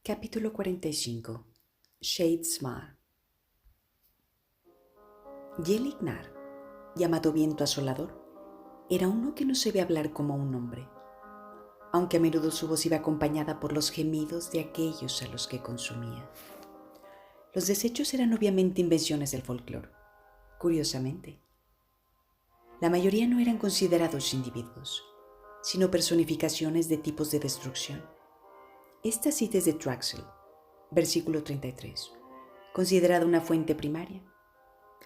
Capítulo 45. Shadesmar. Yelignar, llamado viento asolador, era uno que no se ve hablar como un hombre, aunque a menudo su voz iba acompañada por los gemidos de aquellos a los que consumía. Los desechos eran obviamente invenciones del folclore. Curiosamente, la mayoría no eran considerados individuos, sino personificaciones de tipos de destrucción. Esta cita es de Traxel, versículo 33, considerada una fuente primaria,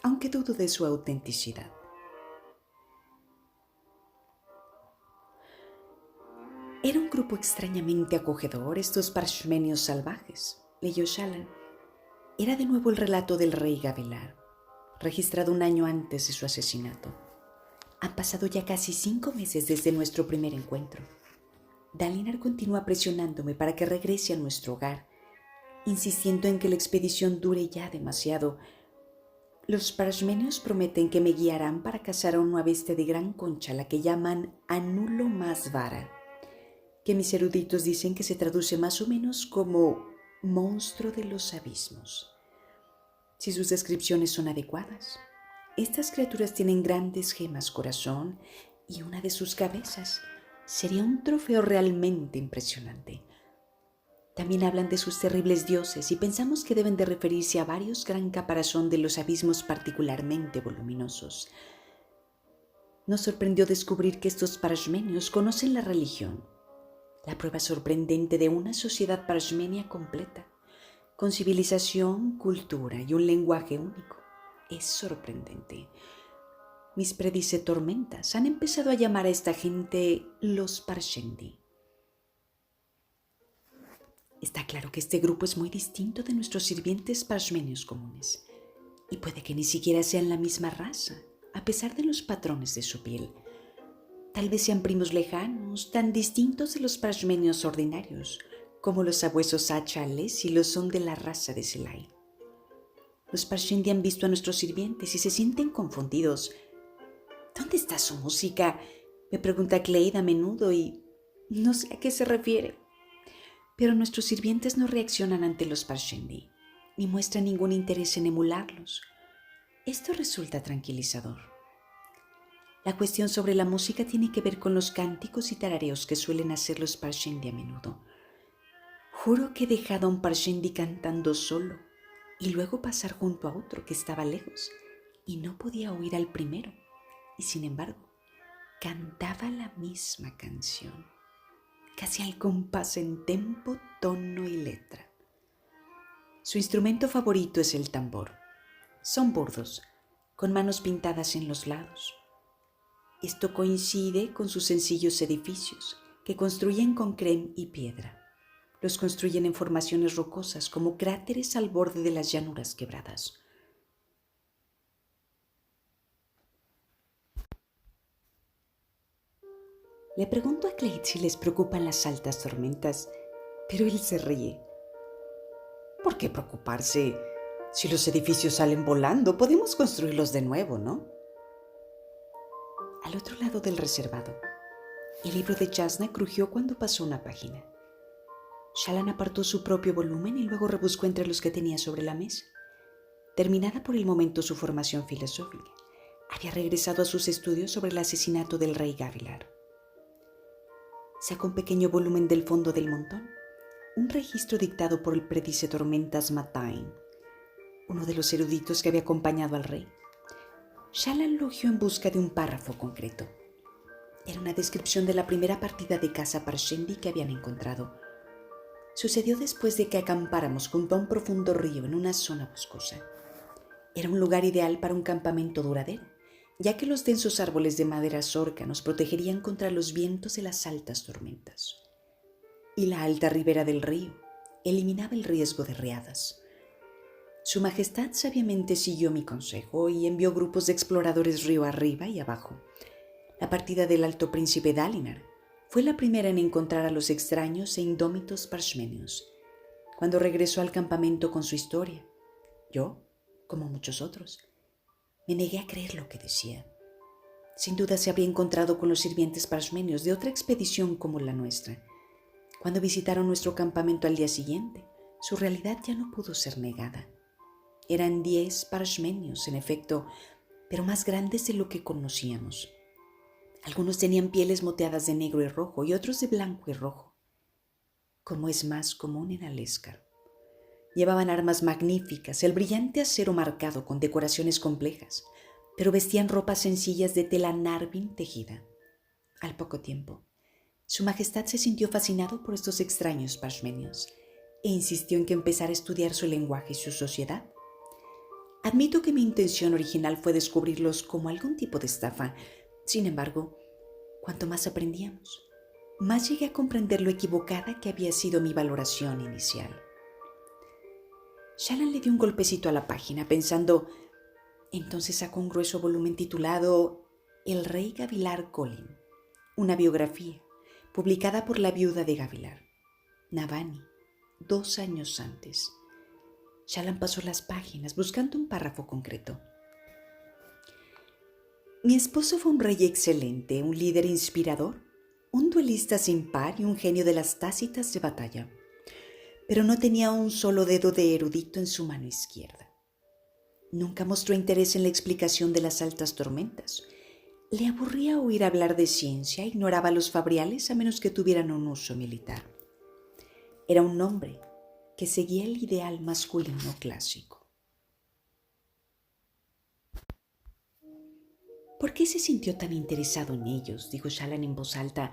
aunque dudo de su autenticidad. Era un grupo extrañamente acogedor, estos parshmenios salvajes, leyó Shallan. Era de nuevo el relato del rey Gavilar, registrado un año antes de su asesinato. Han pasado ya casi 5 meses desde nuestro primer encuentro. Dalinar continúa presionándome para que regrese a nuestro hogar, insistiendo en que la expedición dure ya demasiado. Los parshmenios prometen que me guiarán para cazar a una bestia de gran concha, la que llaman Anulo Masvara, que mis eruditos dicen que se traduce más o menos como monstruo de los abismos. Si sus descripciones son adecuadas, estas criaturas tienen grandes gemas corazón y una de sus cabezas sería un trofeo realmente impresionante. También hablan de sus terribles dioses y pensamos que deben de referirse a varios gran caparazón de los abismos particularmente voluminosos. Nos sorprendió descubrir que estos parshmenios conocen la religión, la prueba sorprendente de una sociedad parshmenia completa, con civilización, cultura y un lenguaje único. Es sorprendente. Mis tormentas han empezado a llamar a esta gente los Parshendi. Está claro que este grupo es muy distinto de nuestros sirvientes parshmenios comunes, y puede que ni siquiera sean la misma raza, a pesar de los patrones de su piel. Tal vez sean primos lejanos, tan distintos de los parshmenios ordinarios, como los sabuesos achales y lo son de la raza de Selai. Los Parshendi han visto a nuestros sirvientes y se sienten confundidos. ¿Dónde está su música?, me pregunta Clade a menudo y no sé a qué se refiere. Pero nuestros sirvientes no reaccionan ante los Parshendi, ni muestran ningún interés en emularlos. Esto resulta tranquilizador. La cuestión sobre la música tiene que ver con los cánticos y tarareos que suelen hacer los Parshendi a menudo. Juro que he dejado a un Parshendi cantando solo y luego pasar junto a otro que estaba lejos y no podía oír al primero. Y sin embargo, cantaba la misma canción, casi al compás en tempo, tono y letra. Su instrumento favorito es el tambor. Son burdos, con manos pintadas en los lados. Esto coincide con sus sencillos edificios, que construyen con cren y piedra. Los construyen en formaciones rocosas, como cráteres al borde de las llanuras quebradas. Le pregunto a Clade si les preocupan las altas tormentas, pero él se ríe. ¿Por qué preocuparse? Si los edificios salen volando, podemos construirlos de nuevo, ¿no? Al otro lado del reservado, el libro de Jasna crujió cuando pasó una página. Shallan apartó su propio volumen y luego rebuscó entre los que tenía sobre la mesa. Terminada por el momento su formación filosófica, había regresado a sus estudios sobre el asesinato del rey Gavilar. Sacó un pequeño volumen del fondo del montón, un registro dictado por el Tormentas Matain, uno de los eruditos que había acompañado al rey. Shallan lo hojeó en busca de un párrafo concreto. Era una descripción de la primera partida de caza Parshendi que habían encontrado. Sucedió después de que acampáramos junto a un profundo río en una zona boscosa. Era un lugar ideal para un campamento duradero, ya que los densos árboles de madera sorca nos protegerían contra los vientos de las altas tormentas. Y la alta ribera del río eliminaba el riesgo de riadas. Su Majestad sabiamente siguió mi consejo y envió grupos de exploradores río arriba y abajo. La partida del Alto Príncipe Dalinar fue la primera en encontrar a los extraños e indómitos parshmenios. Cuando regresó al campamento con su historia, yo, como muchos otros, me negué a creer lo que decía. Sin duda se habría encontrado con los sirvientes parshmenios de otra expedición como la nuestra. Cuando visitaron nuestro campamento al día siguiente, Su realidad ya no pudo ser negada. Eran 10 parshmenios, en efecto, pero más grandes de lo que conocíamos. Algunos tenían pieles moteadas de negro y rojo y otros de blanco y rojo, como es más común en Aleskar. Llevaban armas magníficas, el brillante acero marcado con decoraciones complejas, pero vestían ropas sencillas de tela narvin tejida. Al poco tiempo, Su Majestad se sintió fascinado por estos extraños parshmenios e insistió en que empezara a estudiar su lenguaje y su sociedad. Admito que mi intención original fue descubrirlos como algún tipo de estafa. Sin embargo, cuanto más aprendíamos, más llegué a comprender lo equivocada que había sido mi valoración inicial. Shallan le dio un golpecito a la página, pensando. Entonces sacó un grueso volumen titulado El rey Gavilar Kholin, una biografía publicada por la viuda de Gavilar, Navani, 2 años antes. Shallan pasó las páginas buscando un párrafo concreto. Mi esposo fue un rey excelente, un líder inspirador, un duelista sin par y un genio de las tácitas de batalla, pero no tenía un solo dedo de erudito en su mano izquierda. Nunca mostró interés en la explicación de las altas tormentas. Le aburría oír hablar de ciencia, ignoraba los fabriales a menos que tuvieran un uso militar. Era un hombre que seguía el ideal masculino clásico. ¿Por qué se sintió tan interesado en ellos?, dijo Shallan en voz alta.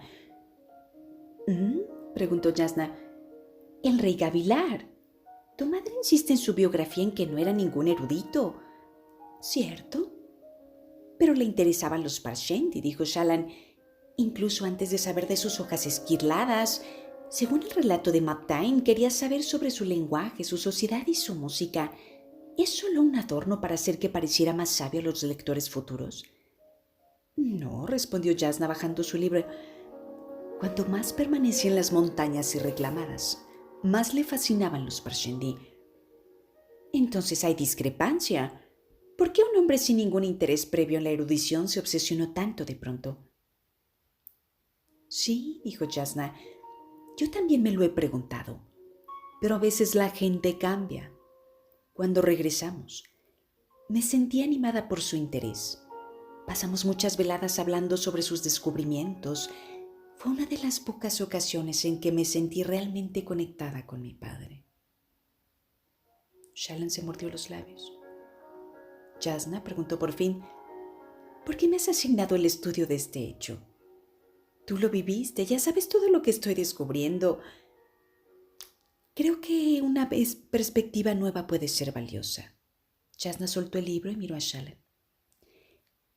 Preguntó Jasnah. El rey Gavilar. Tu madre insiste en su biografía en que no era ningún erudito. ¿Cierto? Pero le interesaban los Parshendi, dijo Shallan, incluso antes de saber de sus hojas esquirladas. Según el relato de Maptine, quería saber sobre su lenguaje, su sociedad y su música. ¿Es solo un adorno para hacer que pareciera más sabio a los lectores futuros? No, respondió Jasnah bajando su libro. Cuanto más permanecía en las montañas y reclamadas, más le fascinaban los Parshendi. Entonces hay discrepancia. ¿Por qué un hombre sin ningún interés previo en la erudición se obsesionó tanto de pronto? Sí, dijo Jasnah, yo también me lo he preguntado, pero a veces la gente cambia. Cuando regresamos, me sentí animada por su interés. Pasamos muchas veladas hablando sobre sus descubrimientos. Fue una de las pocas ocasiones en que me sentí realmente conectada con mi padre. Shallan se mordió los labios. Jasnah preguntó por fin, ¿por qué me has asignado el estudio de este hecho? Tú lo viviste, ya sabes todo lo que estoy descubriendo. Creo que una perspectiva nueva puede ser valiosa. Jasnah soltó el libro y miró a Shallan.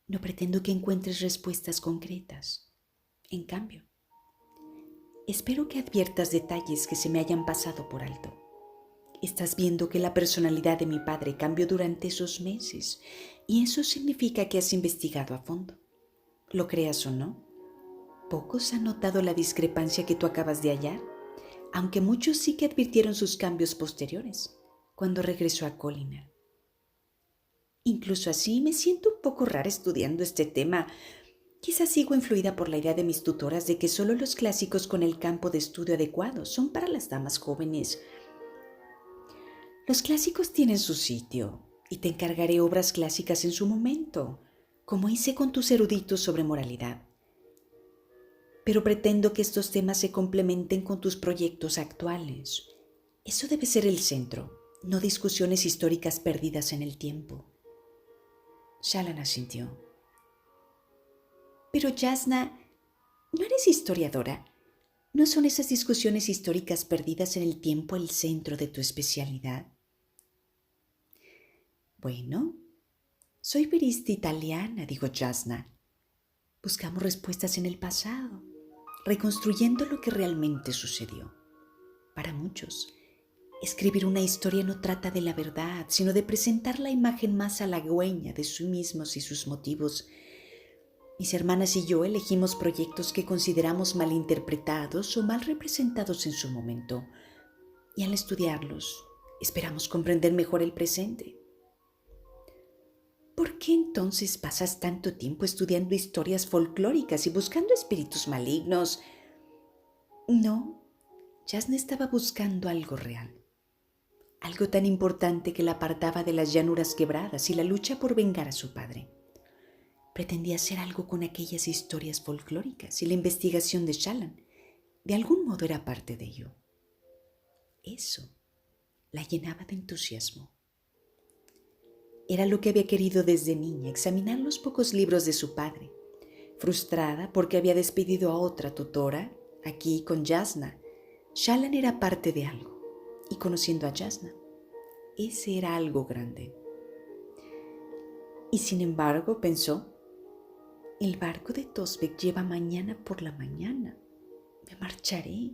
No pretendo que encuentres respuestas concretas. En cambio, espero que adviertas detalles que se me hayan pasado por alto. Estás viendo que la personalidad de mi padre cambió durante esos meses y eso significa que has investigado a fondo. Lo creas o no, pocos han notado la discrepancia que tú acabas de hallar, aunque muchos sí que advirtieron sus cambios posteriores, cuando regresó a Kholinar. Incluso así me siento un poco rara estudiando este tema. Quizás sigo influida por la idea de mis tutoras de que solo los clásicos con el campo de estudio adecuado son para las damas jóvenes. Los clásicos tienen su sitio y te encargaré obras clásicas en su momento, como hice con tus eruditos sobre moralidad. Pero pretendo que estos temas se complementen con tus proyectos actuales. Eso debe ser el centro, no discusiones históricas perdidas en el tiempo. Shallan asintió. Pero Jasnah, ¿no eres historiadora? ¿No son esas discusiones históricas perdidas en el tiempo el centro de tu especialidad? Bueno, soy verista italiana, dijo Jasnah. Buscamos respuestas en el pasado, reconstruyendo lo que realmente sucedió. Para muchos, escribir una historia no trata de la verdad, sino de presentar la imagen más halagüeña de sí mismos y sus motivos. Mis hermanas y yo elegimos proyectos que consideramos mal interpretados o mal representados en su momento, y al estudiarlos, esperamos comprender mejor el presente. ¿Por qué entonces pasas tanto tiempo estudiando historias folclóricas y buscando espíritus malignos? No, Jasnah estaba buscando algo real. algo tan importante que la apartaba de las llanuras quebradas y la lucha por vengar a su padre. Pretendía hacer algo con aquellas historias folclóricas y la investigación de Shallan, de algún modo, era parte de ello. Eso la llenaba de entusiasmo. Era lo que había querido desde niña, examinar los pocos libros de su padre. Frustrada porque había despedido a otra tutora, aquí con Jasnah, Shallan era parte de algo, y conociendo a Jasnah, ese era algo grande. Y sin embargo, pensó, el barco de Tosbek lleva mañana por la mañana. Me marcharé.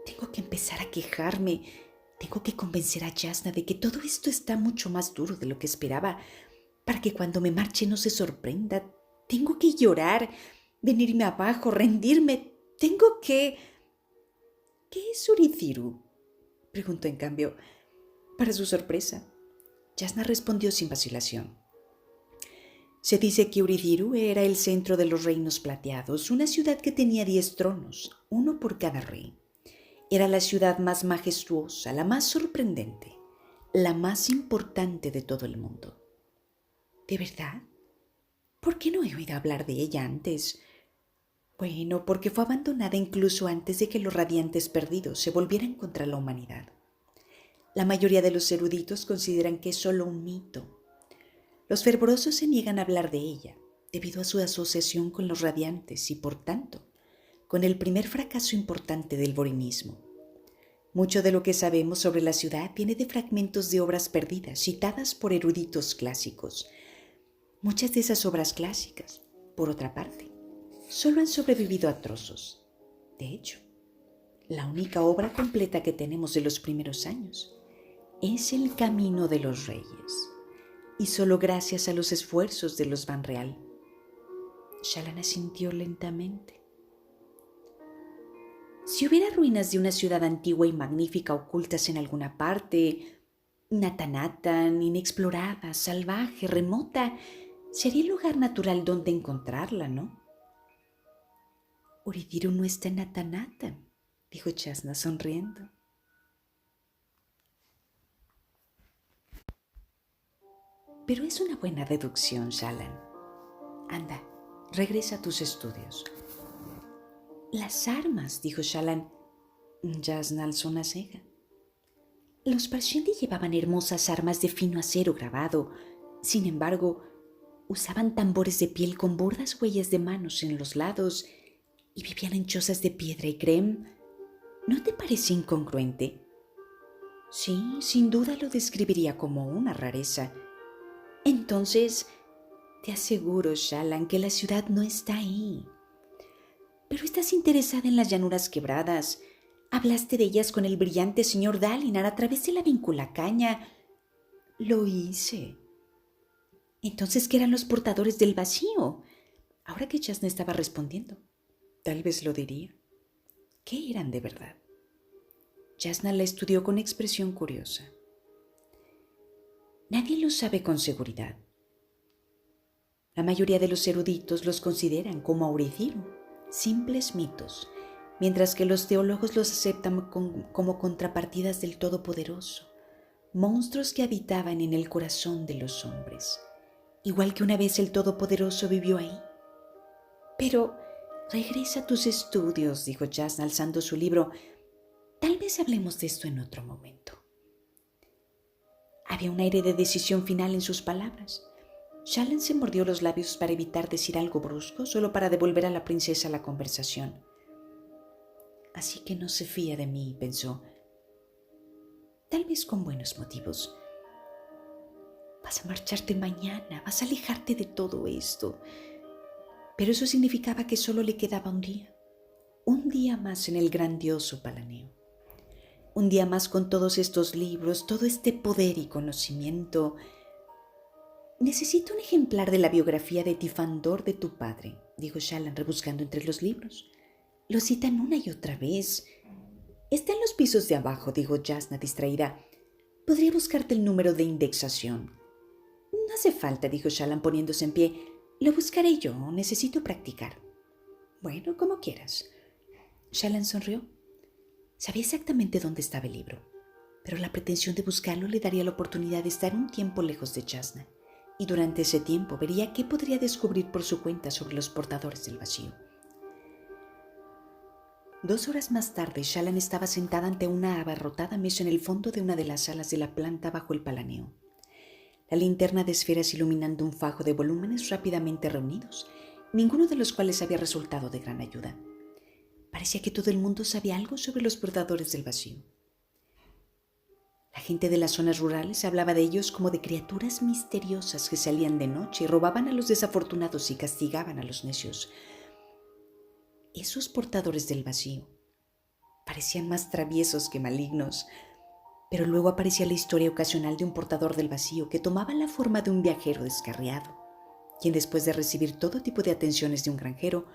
Tengo que empezar a quejarme. Tengo que convencer a Jasnah de que todo esto está mucho más duro de lo que esperaba, para que cuando me marche no se sorprenda. Tengo que llorar, venirme abajo, rendirme. Tengo que... ¿Qué es Urithiru?, preguntó en cambio. Para su sorpresa, Jasnah respondió sin vacilación. Se dice que Urithiru era el centro de los reinos plateados, una ciudad que tenía 10 tronos, uno por cada rey. Era la ciudad más majestuosa, la más sorprendente, la más importante de todo el mundo. ¿De verdad? ¿Por qué no he oído hablar de ella antes? Bueno, porque fue abandonada incluso antes de que los radiantes perdidos se volvieran contra la humanidad. La mayoría de los eruditos consideran que es solo un mito. Los fervorosos se niegan a hablar de ella, debido a su asociación con los radiantes y, por tanto, con el primer fracaso importante del borinismo. Mucho de lo que sabemos sobre la ciudad viene de fragmentos de obras perdidas citadas por eruditos clásicos. Muchas de esas obras clásicas, por otra parte, solo han sobrevivido a trozos. De hecho, la única obra completa que tenemos de los primeros años es El Camino de los Reyes, y solo gracias a los esfuerzos de los Banreal. Shallan asintió lentamente. Si hubiera ruinas de una ciudad antigua y magnífica ocultas en alguna parte, Natanatan, inexplorada, salvaje, remota, sería el lugar natural donde encontrarla, ¿no? Urithiru no está en Natanatan, dijo Jasnah sonriendo. Pero es una buena deducción, Shallan. Anda, regresa a tus estudios. Las armas, dijo Shallan. Jasnah alzó una ceja. Los Parshendi llevaban hermosas armas de fino acero grabado. Sin embargo, usaban tambores de piel con burdas huellas de manos en los lados y vivían en chozas de piedra y crem. ¿No te parece incongruente? Sí, sin duda lo describiría como una rareza. Entonces, te aseguro, Shallan, que la ciudad no está ahí. Pero estás interesada en las llanuras quebradas. Hablaste de ellas con el brillante señor Dalinar a través de la vinculacaña. Lo hice. Entonces, ¿qué eran los portadores del vacío? Ahora que Jasnah estaba respondiendo, tal vez lo diría. ¿Qué eran de verdad? Jasnah la estudió con expresión curiosa. Nadie lo sabe con seguridad. La mayoría de los eruditos los consideran como Urithiru, simples mitos, mientras que los teólogos los aceptan como contrapartidas del Todopoderoso, monstruos que habitaban en el corazón de los hombres, igual que una vez el Todopoderoso vivió ahí. Pero regresa a tus estudios, dijo Jasnah alzando su libro. Tal vez hablemos de esto en otro momento. Había un aire de decisión final en sus palabras. Shallan se mordió los labios para evitar decir algo brusco, solo para devolver a la princesa la conversación. Así que no se fía de mí, pensó. Tal vez con buenos motivos. Vas a marcharte mañana, vas a alejarte de todo esto. Pero eso significaba que solo le quedaba un día más en el grandioso Palaneo. Un día más con todos estos libros, todo este poder y conocimiento. Necesito un ejemplar de la biografía de Tifandor de tu padre, dijo Shallan rebuscando entre los libros. Lo citan una y otra vez. Está en los pisos de abajo, dijo Jasnah distraída. Podría buscarte el número de indexación. No hace falta, dijo Shallan poniéndose en pie. Lo buscaré yo, necesito practicar. Bueno, como quieras. Shallan sonrió. Sabía exactamente dónde estaba el libro, pero la pretensión de buscarlo le daría la oportunidad de estar un tiempo lejos de Jasna, y durante ese tiempo vería qué podría descubrir por su cuenta sobre los portadores del vacío. 2 horas más tarde, Shallan estaba sentada ante una abarrotada mesa en el fondo de una de las salas de la planta bajo el palaneo. La linterna de esferas iluminando un fajo de volúmenes rápidamente reunidos, ninguno de los cuales había resultado de gran ayuda. Parecía que todo el mundo sabía algo sobre los portadores del vacío. La gente de las zonas rurales hablaba de ellos como de criaturas misteriosas que salían de noche y robaban a los desafortunados y castigaban a los necios. Esos portadores del vacío parecían más traviesos que malignos, pero luego aparecía la historia ocasional de un portador del vacío que tomaba la forma de un viajero descarriado, quien después de recibir todo tipo de atenciones de un granjero,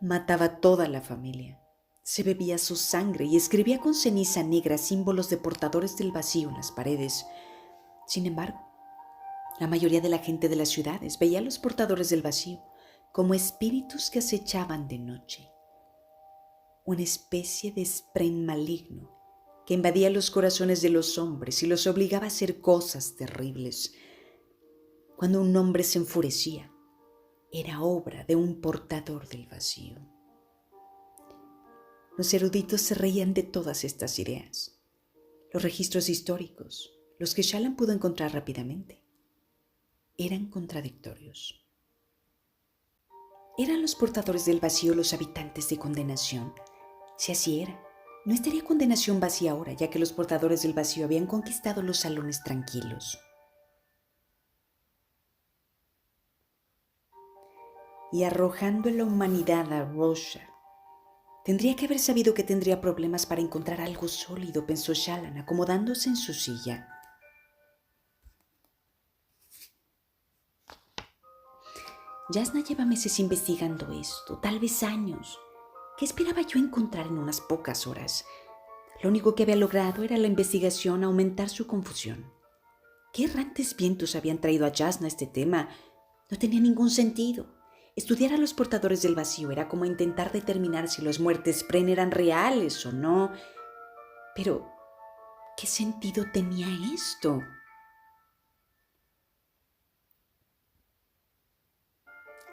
mataba a toda la familia. Se bebía su sangre y escribía con ceniza negra símbolos de portadores del vacío en las paredes. Sin embargo, la mayoría de la gente de las ciudades veía a los portadores del vacío como espíritus que acechaban de noche. Una especie de espren maligno que invadía los corazones de los hombres y los obligaba a hacer cosas terribles. Cuando un hombre se enfurecía, era obra de un portador del vacío. Los eruditos se reían de todas estas ideas. Los registros históricos, los que Shallan pudo encontrar rápidamente, eran contradictorios. ¿Eran los portadores del vacío los habitantes de condenación? Si así era, no estaría condenación vacía ahora, ya que los portadores del vacío habían conquistado los salones tranquilos. Y arrojando a la humanidad a Rorschach, tendría que haber sabido que tendría problemas para encontrar algo sólido, pensó Shallan, acomodándose en su silla. Jasna lleva meses investigando esto, tal vez años. ¿Qué esperaba yo encontrar en unas pocas horas? Lo único que había logrado era la investigación aumentar su confusión. ¿Qué errantes vientos habían traído a Jasna este tema? No tenía ningún sentido. Estudiar a los portadores del vacío era como intentar determinar si las muertes Spren eran reales o no. Pero, ¿qué sentido tenía esto?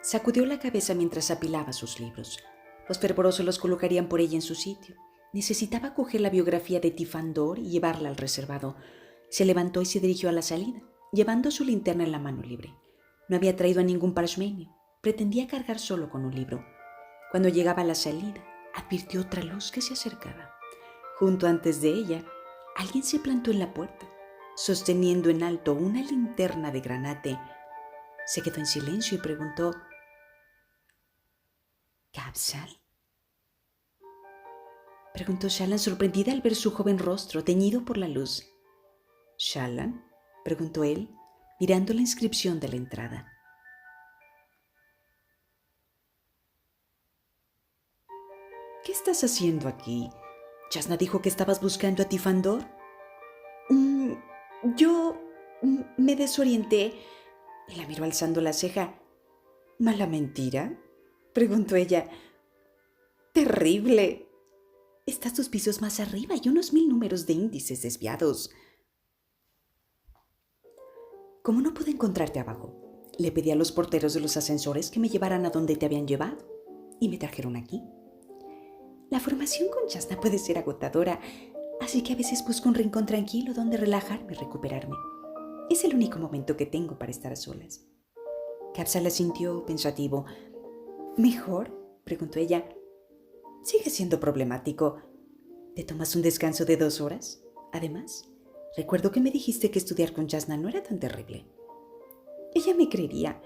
Sacudió la cabeza mientras apilaba sus libros. Los fervorosos los colocarían por ella en su sitio. Necesitaba coger la biografía de Tifandor y llevarla al reservado. Se levantó y se dirigió a la salida, llevando su linterna en la mano libre. No había traído a ningún parshmenio. Pretendía cargar solo con un libro. Cuando llegaba a la salida, advirtió otra luz que se acercaba. Junto antes de ella, alguien se plantó en la puerta, sosteniendo en alto una linterna de granate. Se quedó en silencio y preguntó: ¿Kabsal? Preguntó Shallan, sorprendida al ver su joven rostro teñido por la luz. ¿Shallan? Preguntó él, mirando la inscripción de la entrada. ¿Qué estás haciendo aquí? ¿Jasna dijo que estabas buscando a Tifandor? Yo me desorienté. Y la miró alzando la ceja. ¿Mala mentira? Preguntó ella. Terrible. Estás 2 pisos más arriba y unos 1000 números de índices desviados. Como no pude encontrarte abajo, le pedí a los porteros de los ascensores que me llevaran a donde te habían llevado y me trajeron aquí. La formación con Jasna puede ser agotadora, así que a veces busco un rincón tranquilo donde relajarme y recuperarme. Es el único momento que tengo para estar a solas. Kabsal asintió pensativo. ¿Mejor? Preguntó ella. Sigue siendo problemático. ¿Te tomas un descanso de 2 horas? Además, recuerdo que me dijiste que estudiar con Jasna no era tan terrible. Ella me creería.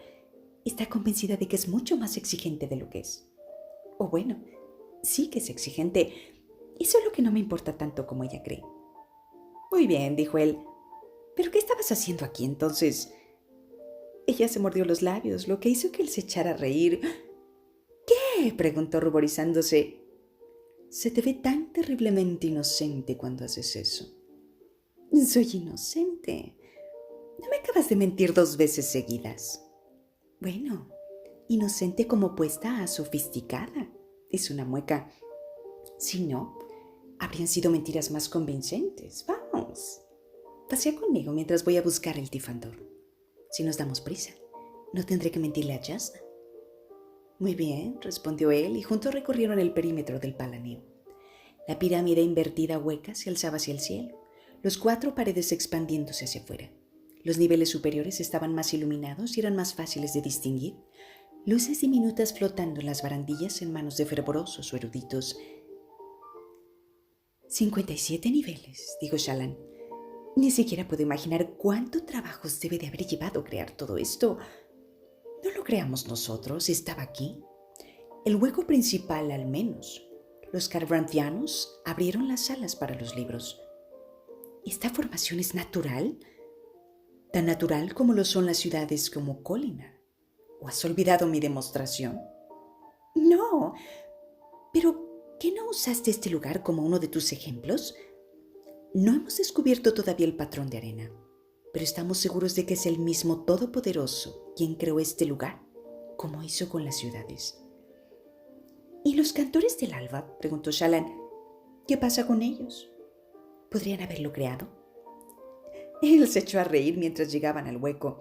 Está convencida de que es mucho más exigente de lo que es. O bueno, sí que es exigente, y solo que no me importa tanto como ella cree. Muy bien, dijo él. ¿Pero qué estabas haciendo aquí entonces? Ella se mordió los labios, lo que hizo que él se echara a reír. ¿Qué? Preguntó ruborizándose. Se te ve tan terriblemente inocente cuando haces eso. Soy inocente. No me acabas de mentir 2 veces seguidas. Bueno, inocente como puesta a sofisticada. Es una mueca. Si no, habrían sido mentiras más convincentes. Vamos, pasea conmigo mientras voy a buscar el Tifandor. Si nos damos prisa, no tendré que mentirle a Jasna. Muy bien, respondió él, y juntos recorrieron el perímetro del Palaneo. La pirámide invertida hueca se alzaba hacia el cielo, los 4 paredes expandiéndose hacia afuera. Los niveles superiores estaban más iluminados y eran más fáciles de distinguir. Luces diminutas flotando en las barandillas en manos de fervorosos o eruditos. 57 niveles, dijo Shallan. Ni siquiera puedo imaginar cuánto trabajo debe de haber llevado crear todo esto. No lo creamos nosotros, estaba aquí. El hueco principal, al menos. Los Kharbrantianos abrieron las alas para los libros. ¿Esta formación es natural? ¿Tan natural como lo son las ciudades como Kholinar? ¿O has olvidado mi demostración? No, pero ¿qué no usaste este lugar como uno de tus ejemplos? No hemos descubierto todavía el patrón de arena, pero estamos seguros de que es el mismo Todopoderoso quien creó este lugar, como hizo con las ciudades. ¿Y los cantores del alba? Preguntó Shallan. ¿Qué pasa con ellos? ¿Podrían haberlo creado? Él se echó a reír mientras llegaban al hueco.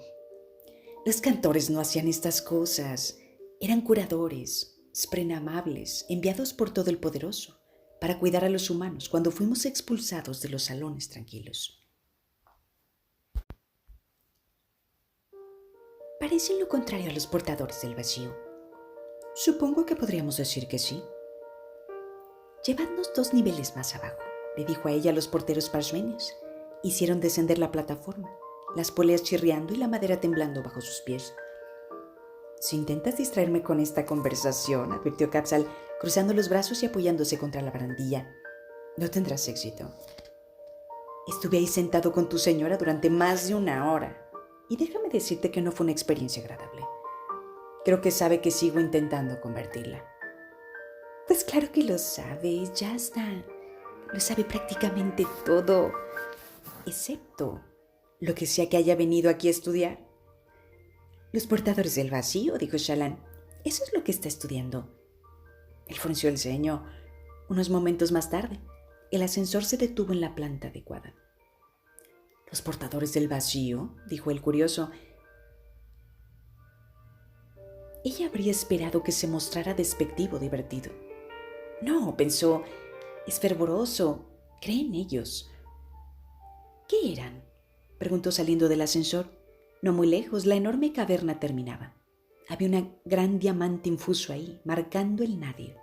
Los cantores no hacían estas cosas. Eran curadores, sprenamables, enviados por todo el poderoso para cuidar a los humanos cuando fuimos expulsados de los salones tranquilos. Parecen lo contrario a los portadores del vacío. Supongo que podríamos decir que sí. Llevadnos 2 niveles más abajo, le dijo a ella a los porteros parshmenios. Hicieron descender la plataforma, las poleas chirriando y la madera temblando bajo sus pies. Si intentas distraerme con esta conversación, advirtió Capsal, cruzando los brazos y apoyándose contra la barandilla, no tendrás éxito. Estuve ahí sentado con tu señora durante más de 1 hora, y déjame decirte que no fue una experiencia agradable. Creo que sabe que sigo intentando convertirla. Pues claro que lo sabe, ya está. Lo sabe prácticamente todo, excepto lo que sea que haya venido aquí a estudiar. Los portadores del vacío, dijo Shallan. Eso es lo que está estudiando. Él frunció el ceño. Unos momentos más tarde, el ascensor se detuvo en la planta adecuada. ¿Los portadores del vacío?, dijo el curioso. Ella habría esperado que se mostrara despectivo o divertido. No, pensó, es fervoroso, cree en ellos. ¿Qué eran?, preguntó saliendo del ascensor. No muy lejos, la enorme caverna terminaba. Había un gran diamante infuso ahí, marcando el nadie.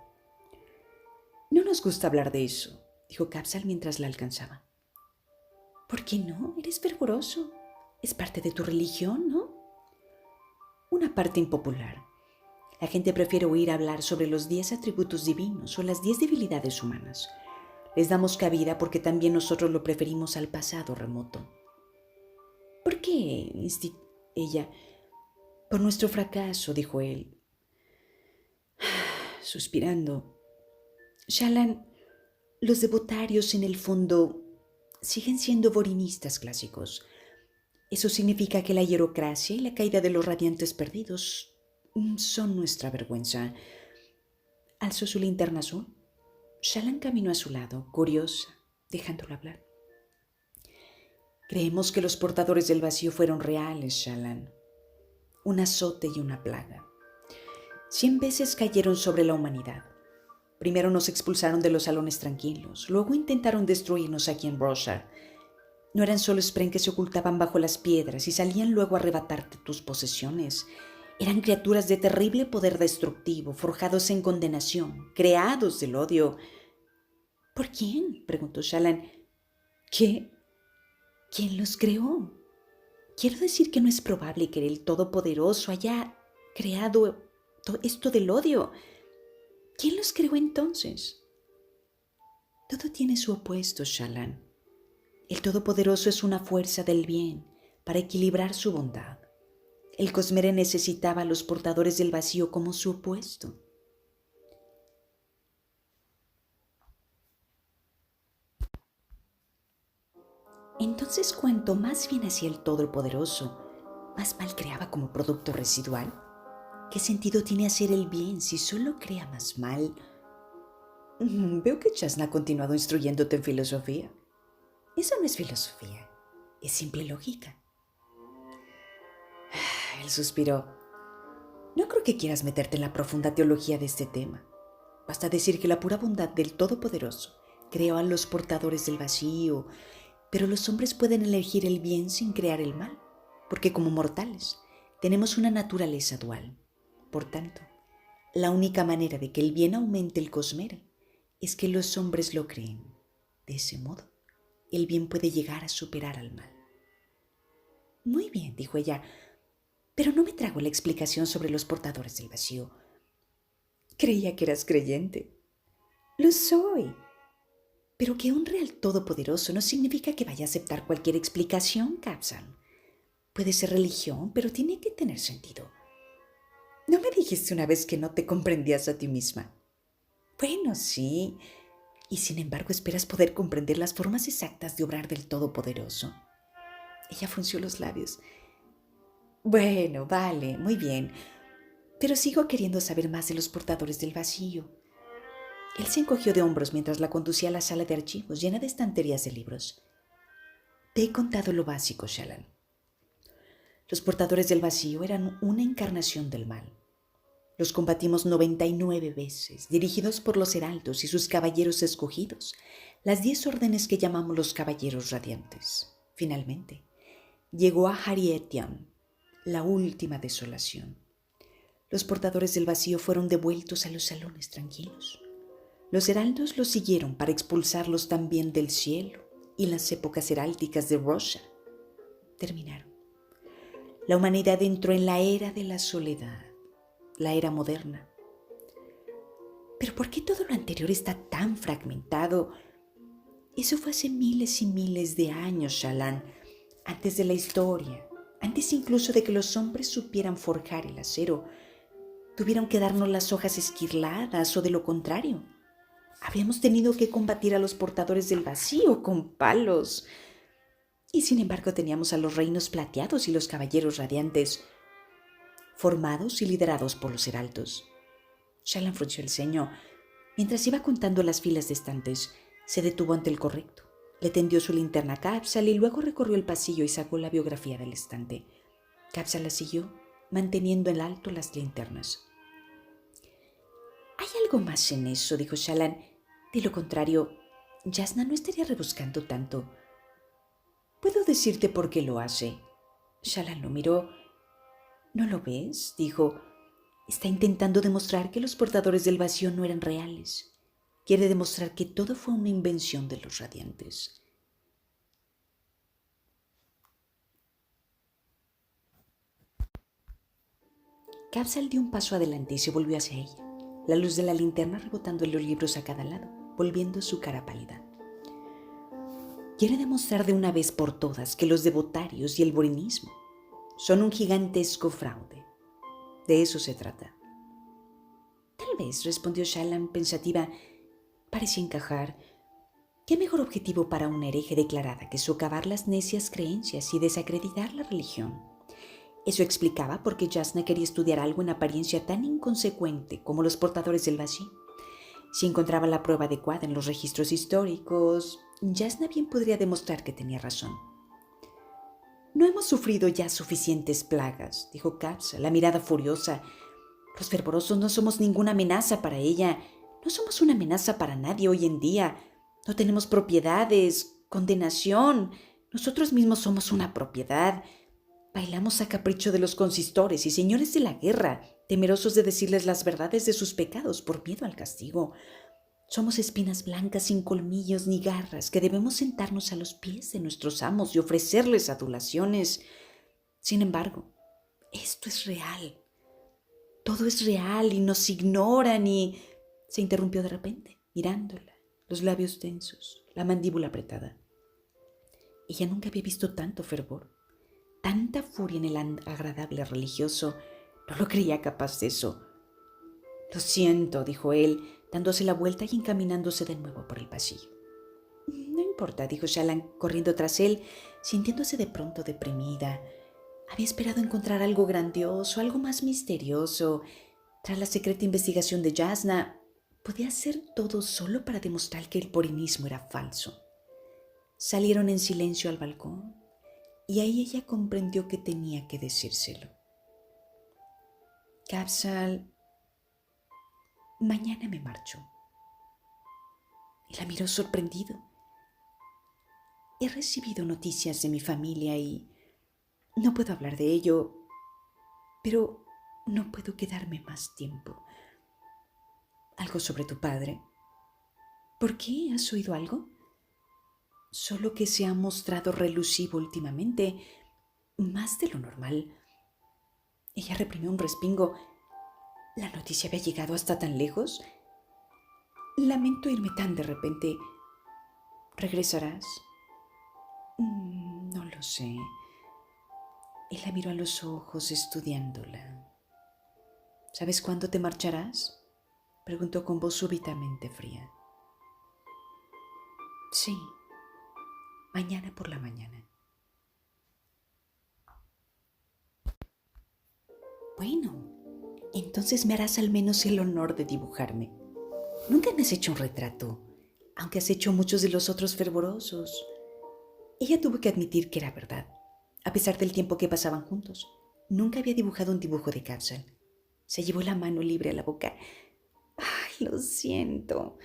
No nos gusta hablar de eso, dijo Capsal mientras la alcanzaba. ¿Por qué no? Eres fervoroso. Es parte de tu religión, ¿no? Una parte impopular. La gente prefiere oír hablar sobre los 10 atributos divinos o las 10 debilidades humanas. Les damos cabida porque también nosotros lo preferimos al pasado remoto. ¿Por qué? Ella. Por nuestro fracaso, dijo él, suspirando. Shallan, los devotarios en el fondo siguen siendo vorinistas clásicos. Eso significa que la hierocracia y la caída de los radiantes perdidos son nuestra vergüenza. Alzó su linterna azul. Shallan caminó a su lado, curiosa, dejándolo hablar. Creemos que los portadores del vacío fueron reales, Shallan. Un azote y una plaga. 100 veces cayeron sobre la humanidad. Primero nos expulsaron de los salones tranquilos, luego intentaron destruirnos aquí en Roshar. No eran solo Spren que se ocultaban bajo las piedras y salían luego a arrebatarte tus posesiones. Eran criaturas de terrible poder destructivo, forjados en condenación, creados del odio. ¿Por quién?, preguntó Shallan. ¿Qué? ¿Quién los creó? Quiero decir que no es probable que el Todopoderoso haya creado esto del odio. ¿Quién los creó entonces? Todo tiene su opuesto, Shallan. El Todopoderoso es una fuerza del bien para equilibrar su bondad. El Cosmere necesitaba a los portadores del vacío como su opuesto. Entonces, cuanto más bien hacía el Todopoderoso, más mal creaba como producto residual. ¿Qué sentido tiene hacer el bien si solo crea más mal? Veo que Jasna ha continuado instruyéndote en filosofía. Eso no es filosofía, es simple lógica. Él suspiró. No creo que quieras meterte en la profunda teología de este tema. Basta decir que la pura bondad del Todopoderoso creó a los portadores del vacío, pero los hombres pueden elegir el bien sin crear el mal, porque como mortales tenemos una naturaleza dual. Por tanto, la única manera de que el bien aumente el cosmere es que los hombres lo creen. De ese modo, el bien puede llegar a superar al mal. Muy bien, dijo ella, pero no me trago la explicación sobre los portadores del vacío. Creía que eras creyente. Lo soy. Pero que honre al Todopoderoso no significa que vaya a aceptar cualquier explicación, Capsal. Puede ser religión, pero tiene que tener sentido. ¿No me dijiste una vez que no te comprendías a ti misma? Bueno, sí. Y sin embargo esperas poder comprender las formas exactas de obrar del Todopoderoso. Ella frunció los labios. Bueno, vale, muy bien. Pero sigo queriendo saber más de los portadores del vacío. Él se encogió de hombros mientras la conducía a la sala de archivos llena de estanterías de libros. Te he contado lo básico, Shallan. Los portadores del vacío eran una encarnación del mal. Los combatimos 99 veces, dirigidos por los heraldos y sus caballeros escogidos, las 10 órdenes que llamamos los caballeros radiantes. Finalmente, llegó a Harietiam, la última desolación. Los portadores del vacío fueron devueltos a los salones tranquilos. Los heraldos los siguieron para expulsarlos también del cielo, y las épocas heráldicas de Rosha terminaron. La humanidad entró en la era de la soledad, la era moderna. ¿Pero por qué todo lo anterior está tan fragmentado? Eso fue hace miles y miles de años, Shallan, antes de la historia, antes incluso de que los hombres supieran forjar el acero. Tuvieron que darnos las hojas esquirladas o de lo contrario. Habríamos tenido que combatir a los portadores del vacío con palos. Y sin embargo teníamos a los reinos plateados y los caballeros radiantes, formados y liderados por los heraldos. Shallan frunció el ceño. Mientras iba contando las filas de estantes, se detuvo ante el correcto. Le tendió su linterna a Capsal y luego recorrió el pasillo y sacó la biografía del estante. Capsal la siguió, manteniendo en alto las linternas. «Hay algo más en eso», dijo Shallan. «De lo contrario, Jasnah no estaría rebuscando tanto». «Puedo decirte por qué lo hace». Shallan lo miró. «¿No lo ves?», dijo. «Está intentando demostrar que los portadores del vacío no eran reales. Quiere demostrar que todo fue una invención de los radiantes». Capsal dio un paso adelante y se volvió hacia ella, la luz de la linterna rebotando en los libros a cada lado, volviendo su cara pálida. Quiere demostrar de una vez por todas que los devotarios y el borinismo son un gigantesco fraude. De eso se trata. Tal vez, respondió Shallan pensativa, parecía encajar. ¿Qué mejor objetivo para una hereje declarada que socavar las necias creencias y desacreditar la religión? Eso explicaba por qué Jasnah quería estudiar algo en apariencia tan inconsecuente como los portadores del vacío. Si encontraba la prueba adecuada en los registros históricos, Jasnah bien podría demostrar que tenía razón. «No hemos sufrido ya suficientes plagas», dijo Capsal, la mirada furiosa. «Los fervorosos no somos ninguna amenaza para ella. No somos una amenaza para nadie hoy en día. No tenemos propiedades, condenación. Nosotros mismos somos una propiedad. Bailamos a capricho de los consistores y señores de la guerra, temerosos de decirles las verdades de sus pecados por miedo al castigo. Somos espinas blancas sin colmillos ni garras que debemos sentarnos a los pies de nuestros amos y ofrecerles adulaciones. Sin embargo, esto es real. Todo es real y nos ignoran y...» Se interrumpió de repente, mirándola, los labios tensos, la mandíbula apretada. Ella nunca había visto tanto fervor, tanta furia en el agradable religioso. No lo creía capaz de eso. «Lo siento», dijo él, dándose la vuelta y encaminándose de nuevo por el pasillo. «No importa», dijo Shallan, corriendo tras él, sintiéndose de pronto deprimida. Había esperado encontrar algo grandioso, algo más misterioso. Tras la secreta investigación de Jasnah, podía hacer todo solo para demostrar que el borinismo era falso. Salieron en silencio al balcón y ahí ella comprendió que tenía que decírselo. Capsal, mañana me marcho. Y la miró sorprendido. He recibido noticias de mi familia y no puedo hablar de ello, pero no puedo quedarme más tiempo. ¿Algo sobre tu padre? ¿Por qué? ¿Has oído algo? Solo que se ha mostrado relusivo últimamente, más de lo normal. Ella reprimió un respingo. ¿La noticia había llegado hasta tan lejos? Lamento irme tan de repente. ¿Regresarás? No lo sé. Él la miró a los ojos estudiándola. ¿Sabes cuándo te marcharás? Preguntó con voz súbitamente fría. Sí, mañana por la mañana. Bueno, entonces me harás al menos el honor de dibujarme. Nunca me has hecho un retrato, aunque has hecho muchos de los otros fervorosos. Ella tuvo que admitir que era verdad, a pesar del tiempo que pasaban juntos. Nunca había dibujado un dibujo de Capsule. Se llevó la mano libre a la boca. ¡Ay, lo siento!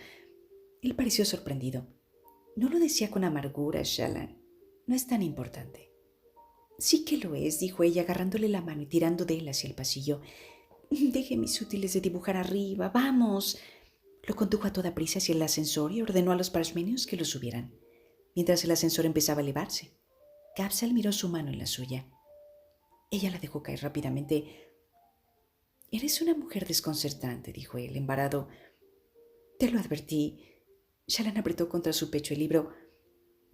Él pareció sorprendido. No lo decía con amargura, Shallan. No es tan importante. Sí que lo es, dijo ella, agarrándole la mano y tirando de él hacia el pasillo. Deje mis útiles de dibujar arriba, vamos. Lo condujo a toda prisa hacia el ascensor y ordenó a los parshmenios que lo subieran. Mientras el ascensor empezaba a elevarse, Capsule miró su mano en la suya. Ella la dejó caer rápidamente. Eres una mujer desconcertante, dijo él, embarado. Te lo advertí. Shallan apretó contra su pecho el libro.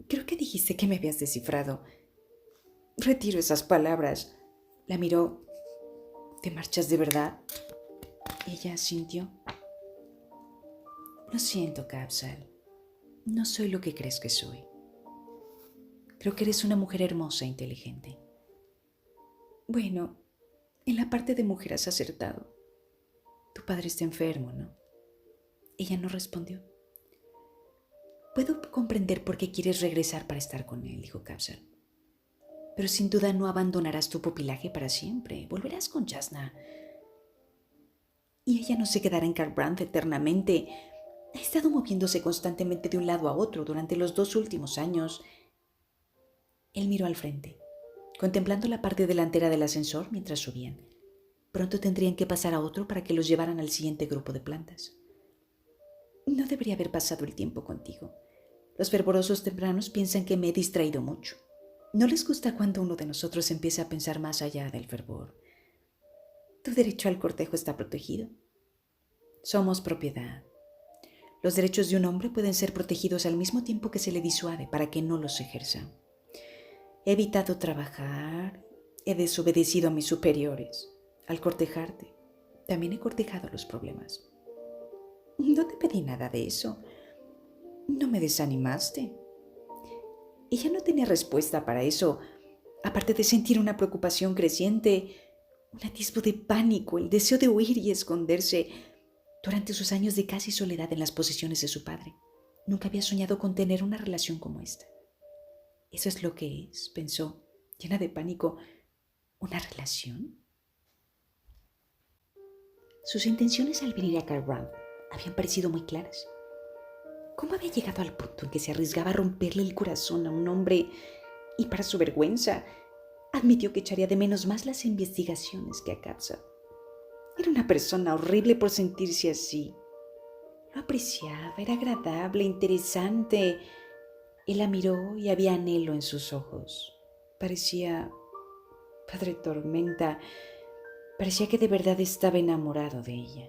Creo que dijiste que me habías descifrado. Retiro esas palabras. La miró. ¿Te marchas de verdad? Ella asintió. Lo siento, Capsule. No soy lo que crees que soy. Creo que eres una mujer hermosa e inteligente. Bueno, en la parte de mujer has acertado. Tu padre está enfermo, ¿no? Ella no respondió. Puedo comprender por qué quieres regresar para estar con él, dijo Capsule. Pero sin duda no abandonarás tu pupilaje para siempre. Volverás con Jasnah. Y ella no se quedará en Kharbranth eternamente. Ha estado moviéndose constantemente de un lado a otro durante los 2 últimos años. Él miró al frente, contemplando la parte delantera del ascensor mientras subían. Pronto tendrían que pasar a otro para que los llevaran al siguiente grupo de plantas. No debería haber pasado el tiempo contigo. Los fervorosos tempranos piensan que me he distraído mucho. No les gusta cuando uno de nosotros empieza a pensar más allá del fervor. Tu derecho al cortejo está protegido. Somos propiedad. Los derechos de un hombre pueden ser protegidos al mismo tiempo que se le disuade para que no los ejerza. He evitado trabajar, he desobedecido a mis superiores. Al cortejarte, también he cortejado los problemas. No te pedí nada de eso. No me desanimaste. Ella no tenía respuesta para eso, aparte de sentir una preocupación creciente, un atisbo de pánico, el deseo de huir y esconderse. Durante sus años de casi soledad en las posesiones de su padre, nunca había soñado con tener una relación como esta. Eso es lo que es, pensó, llena de pánico. ¿Una relación? Sus intenciones al venir a Kharbranth habían parecido muy claras. ¿Cómo había llegado al punto en que se arriesgaba a romperle el corazón a un hombre y, para su vergüenza, admitió que echaría de menos más las investigaciones que a Capsule? Era una persona horrible por sentirse así. Lo apreciaba, era agradable, interesante. Él la miró y había anhelo en sus ojos. Parecía, Padre Tormenta, parecía que de verdad estaba enamorado de ella.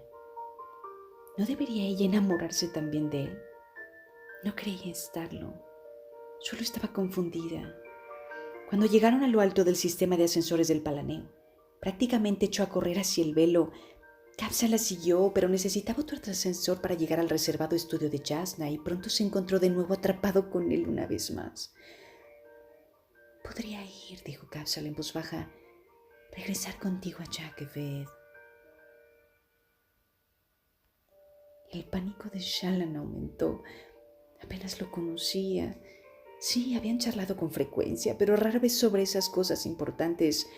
¿No debería ella enamorarse también de él? No creía estarlo. Solo estaba confundida. Cuando llegaron a lo alto del sistema de ascensores del Palaneo, prácticamente echó a correr hacia el velo. Capsule la siguió, pero necesitaba otro ascensor para llegar al reservado estudio de Jasnah y pronto se encontró de nuevo atrapado con él una vez más. Podría ir, dijo Capsule en voz baja, regresar contigo a Jakeved. El pánico de Shallan aumentó. Apenas lo conocía. Sí, habían charlado con frecuencia, pero rara vez sobre esas cosas importantes.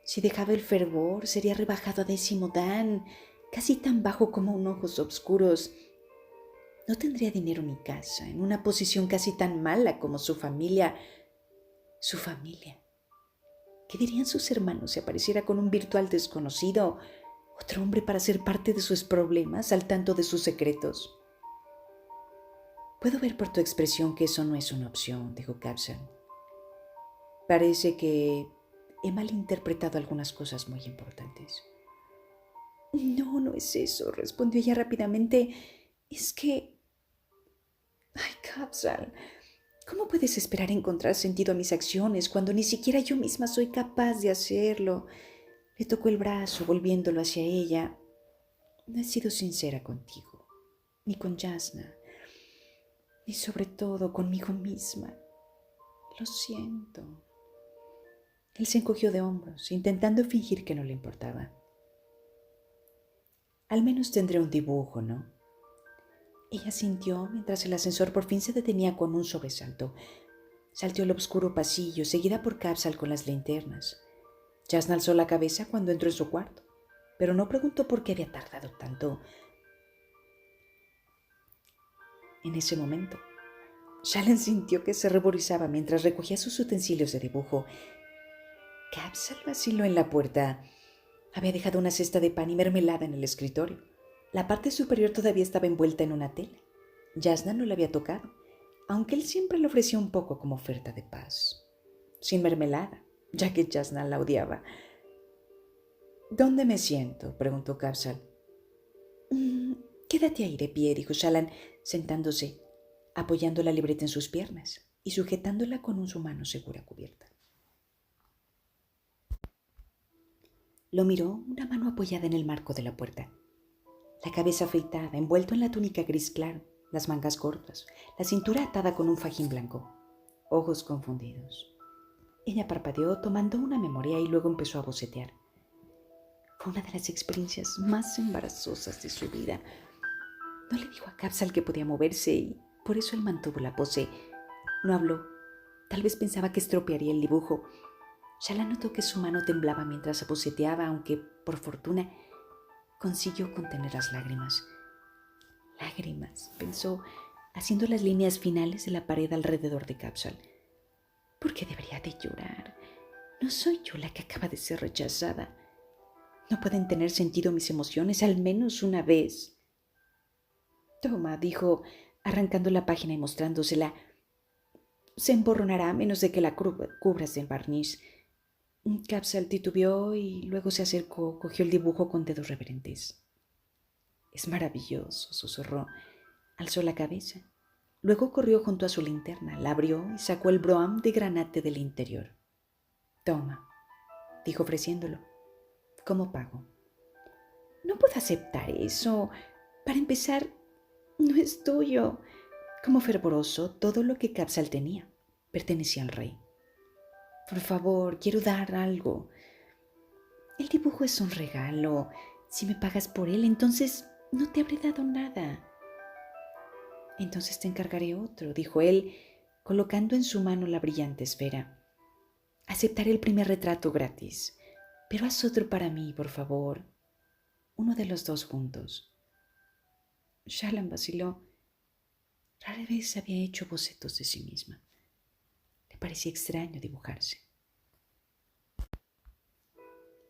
Si dejaba el fervor, sería rebajado a décimo dan, casi tan bajo como un ojos oscuros. No tendría dinero ni casa, en una posición casi tan mala como su familia. Su familia. ¿Qué dirían sus hermanos si apareciera con un virtual desconocido, otro hombre para ser parte de sus problemas, al tanto de sus secretos? Puedo ver por tu expresión que eso no es una opción, dijo Capsule. Parece que he malinterpretado algunas cosas muy importantes. No, no es eso, respondió ella rápidamente. Es que... Ay, Capsule, ¿cómo puedes esperar encontrar sentido a mis acciones cuando ni siquiera yo misma soy capaz de hacerlo? Le tocó el brazo, volviéndolo hacia ella. No he sido sincera contigo, ni con Jasna, ni sobre todo conmigo misma. Lo siento. Él se encogió de hombros, intentando fingir que no le importaba. Al menos tendré un dibujo, ¿no? Ella sintió mientras el ascensor por fin se detenía con un sobresalto. Saltó el oscuro pasillo, seguida por Capsule con las linternas. Jasna alzó la cabeza cuando entró en su cuarto, pero no preguntó por qué había tardado tanto. En ese momento, Shallan sintió que se ruborizaba mientras recogía sus utensilios de dibujo. Capsule vaciló en la puerta. Había dejado una cesta de pan y mermelada en el escritorio. La parte superior todavía estaba envuelta en una tela. Jasna no la había tocado, aunque él siempre le ofrecía un poco como oferta de paz. Sin mermelada, ya que Jasna la odiaba. ¿Dónde me siento?, preguntó Capsule. Quédate ahí de pie, dijo Shallan, sentándose, apoyando la libreta en sus piernas y sujetándola con su mano segura cubierta. Lo miró, una mano apoyada en el marco de la puerta. La cabeza afeitada, envuelto en la túnica gris claro, las mangas cortas, la cintura atada con un fajín blanco, ojos confundidos. Ella parpadeó tomando una memoria y luego empezó a bocetear. Fue una de las experiencias más embarazosas de su vida. No le dijo a Capsule que podía moverse y por eso él mantuvo la pose. No habló. Tal vez pensaba que estropearía el dibujo. Shallan notó que su mano temblaba mientras boceteaba, aunque, por fortuna, consiguió contener las lágrimas. Lágrimas, pensó, haciendo las líneas finales de la pared alrededor de Capsule. ¿Por qué debería de llorar? No soy yo la que acaba de ser rechazada. No pueden tener sentido mis emociones al menos una vez. Toma, dijo, arrancando la página y mostrándosela. Se emborronará a menos de que la cubras de barniz. Capsule titubeó y luego se acercó, cogió el dibujo con dedos reverentes. Es maravilloso, susurró. Alzó la cabeza. Luego corrió junto a su linterna, la abrió y sacó el broam de granate del interior. Toma, dijo ofreciéndolo. ¿Cómo pago? No puedo aceptar eso. Para empezar, no es tuyo. Como fervoroso, todo lo que Capsule tenía pertenecía al rey. Por favor, quiero dar algo. El dibujo es un regalo. Si me pagas por él, entonces no te habré dado nada. Entonces te encargaré otro, dijo él, colocando en su mano la brillante esfera. Aceptaré el primer retrato gratis, pero haz otro para mí, por favor. Uno de los dos juntos. Shallan vaciló. Rara vez había hecho bocetos de sí misma. Le parecía extraño dibujarse.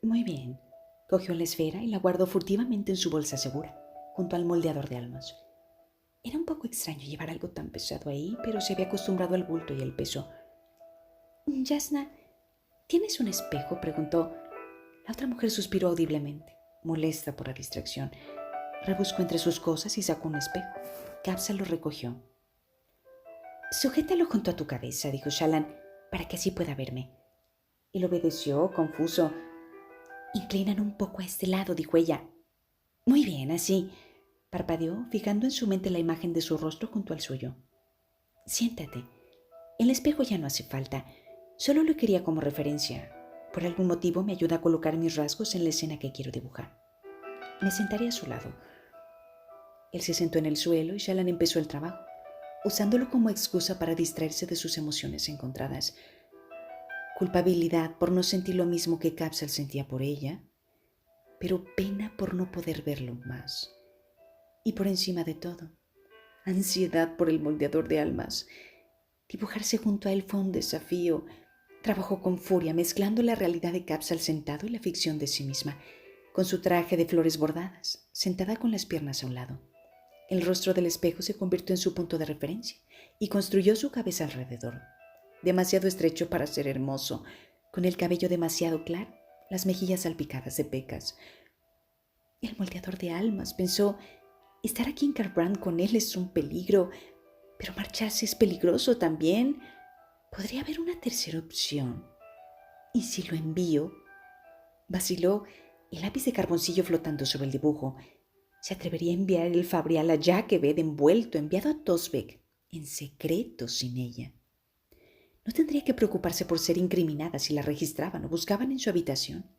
Muy bien. Cogió la esfera y la guardó furtivamente en su bolsa segura, junto al moldeador de almas. Era un poco extraño llevar algo tan pesado ahí, pero se había acostumbrado al bulto y al peso. Jasna, ¿tienes un espejo?, preguntó. La otra mujer suspiró audiblemente, molesta por la distracción. Rebuscó entre sus cosas y sacó un espejo. Capsule lo recogió. Sujétalo junto a tu cabeza, dijo Shallan, para que así pueda verme. Él obedeció, confuso. Inclinan un poco a este lado, dijo ella. Muy bien, así. Parpadeó, fijando en su mente la imagen de su rostro junto al suyo. Siéntate. El espejo ya no hace falta. Solo lo quería como referencia. Por algún motivo me ayuda a colocar mis rasgos en la escena que quiero dibujar. Me sentaré a su lado. Él se sentó en el suelo y Shallan empezó el trabajo. usándolo como excusa para distraerse de sus emociones encontradas. Culpabilidad por no sentir lo mismo que Capsule sentía por ella, pero pena por no poder verlo más. Y por encima de todo, ansiedad por el moldeador de almas. Dibujarse junto a él fue un desafío. Trabajó con furia, mezclando la realidad de Capsule sentado y la ficción de sí misma, con su traje de flores bordadas, sentada con las piernas a un lado. El rostro del espejo se convirtió en su punto de referencia y construyó su cabeza alrededor. Demasiado estrecho para ser hermoso, con el cabello demasiado claro, las mejillas salpicadas de pecas. El moldeador de almas, pensó, estar aquí en Carbrand con él es un peligro, pero marcharse es peligroso también. Podría haber una tercera opción. ¿Y si lo envío? Vaciló, el lápiz de carboncillo flotando sobre el dibujo. ¿Se atrevería a enviar el Fabrial a Jacquevet envuelto, enviado a Tosbeck, en secreto sin ella? No tendría que preocuparse por ser incriminada si la registraban o buscaban en su habitación,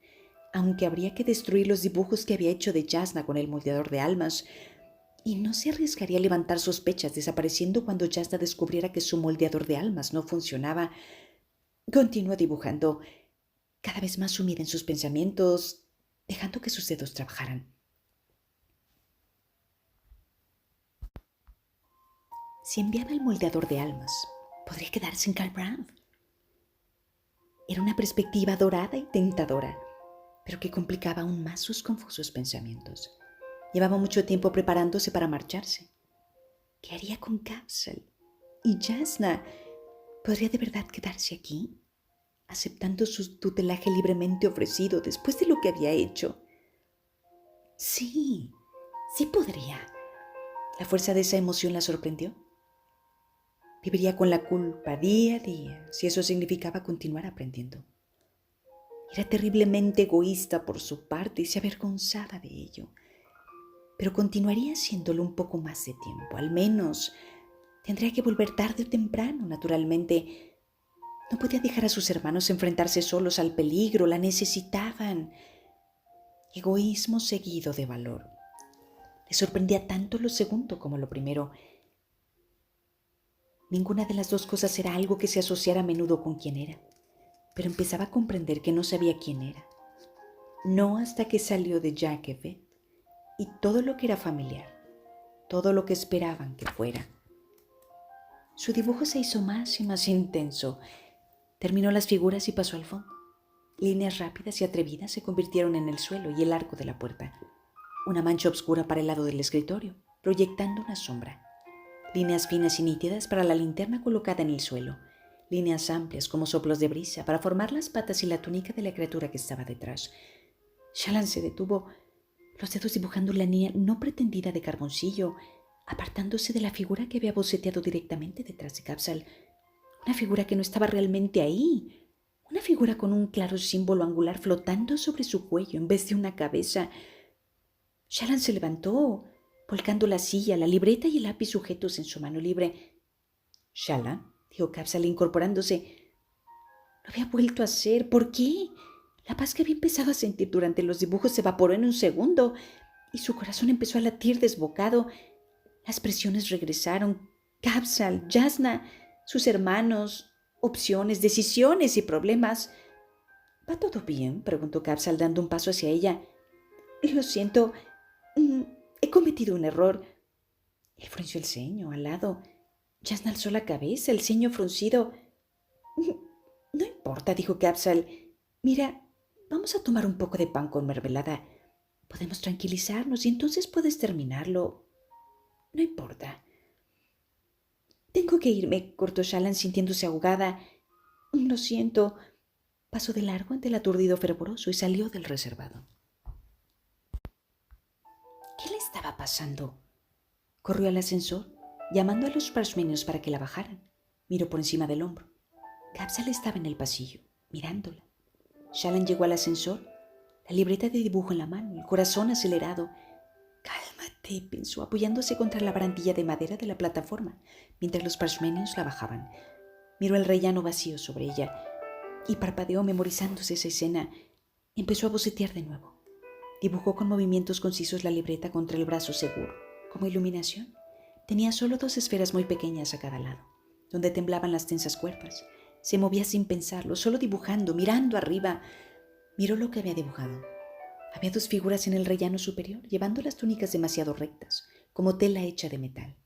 aunque habría que destruir los dibujos que había hecho de Jasna con el moldeador de almas, y no se arriesgaría a levantar sospechas desapareciendo cuando Jasna descubriera que su moldeador de almas no funcionaba. Continuó dibujando, cada vez más sumida en sus pensamientos, dejando que sus dedos trabajaran. Si enviaba el moldeador de almas, podría quedarse en Carbrand. Era una perspectiva dorada y tentadora, pero que complicaba aún más sus confusos pensamientos. Llevaba mucho tiempo preparándose para marcharse. ¿Qué haría con Capsule? ¿Y Jasna? ¿Podría de verdad quedarse aquí, aceptando su tutelaje libremente ofrecido después de lo que había hecho? Sí, sí podría. La fuerza de esa emoción la sorprendió. Viviría con la culpa día a día, si eso significaba continuar aprendiendo. Era terriblemente egoísta por su parte y se avergonzaba de ello. Pero continuaría haciéndolo un poco más de tiempo, al menos. Tendría que volver tarde o temprano, naturalmente. No podía dejar a sus hermanos enfrentarse solos al peligro, la necesitaban. Egoísmo seguido de valor. Le sorprendía tanto lo segundo como lo primero. Ninguna de las dos cosas era algo que se asociara a menudo con quién era, pero empezaba a comprender que no sabía quién era. No hasta que salió de Jacquevet y todo lo que era familiar, todo lo que esperaban que fuera. Su dibujo se hizo más y más intenso. Terminó las figuras y pasó al fondo. Líneas rápidas y atrevidas se convirtieron en el suelo y el arco de la puerta. Una mancha oscura para el lado del escritorio, proyectando una sombra. Líneas finas y nítidas para la linterna colocada en el suelo. Líneas amplias como soplos de brisa para formar las patas y la túnica de la criatura que estaba detrás. Shallan se detuvo, los dedos dibujando la línea no pretendida de carboncillo, apartándose de la figura que había boceteado directamente detrás de Capsule. Una figura que no estaba realmente ahí. Una figura con un claro símbolo angular flotando sobre su cuello en vez de una cabeza. Shallan se levantó, volcando la silla, la libreta y el lápiz sujetos en su mano libre. «Shallan», dijo Capsule incorporándose. Lo había vuelto a hacer. ¿Por qué? La paz que había empezado a sentir durante los dibujos se evaporó en un segundo y su corazón empezó a latir desbocado. Las presiones regresaron. Capsule, Jasna, sus hermanos, opciones, decisiones y problemas. «¿Va todo bien?», preguntó Capsule dando un paso hacia ella. «Lo siento, he cometido un error». Él frunció el ceño, al lado. Jasna alzó la cabeza, el ceño fruncido. «No importa», dijo Capsule. «Mira, vamos a tomar un poco de pan con mermelada. Podemos tranquilizarnos y entonces puedes terminarlo. No importa». «Tengo que irme», cortó Shallan sintiéndose ahogada. «Lo siento». Pasó de largo ante el aturdido fervoroso y salió del reservado. ¿Qué le estaba pasando? Corrió al ascensor, llamando a los parshmenios para que la bajaran. Miró por encima del hombro. Capsule estaba en el pasillo, mirándola. Shallan llegó al ascensor, la libreta de dibujo en la mano, el corazón acelerado. «Cálmate», pensó, apoyándose contra la barandilla de madera de la plataforma, mientras los parshmenios la bajaban. Miró el rellano vacío sobre ella y parpadeó memorizándose esa escena. Empezó a bocetear de nuevo. Dibujó con movimientos concisos la libreta contra el brazo seguro, como iluminación. Tenía solo 2 esferas muy pequeñas a cada lado, donde temblaban las tensas cuerpas. Se movía sin pensarlo, solo dibujando, mirando arriba. Miró lo que había dibujado. Había 2 figuras en el rellano superior, llevando las túnicas demasiado rectas, como tela hecha de metal.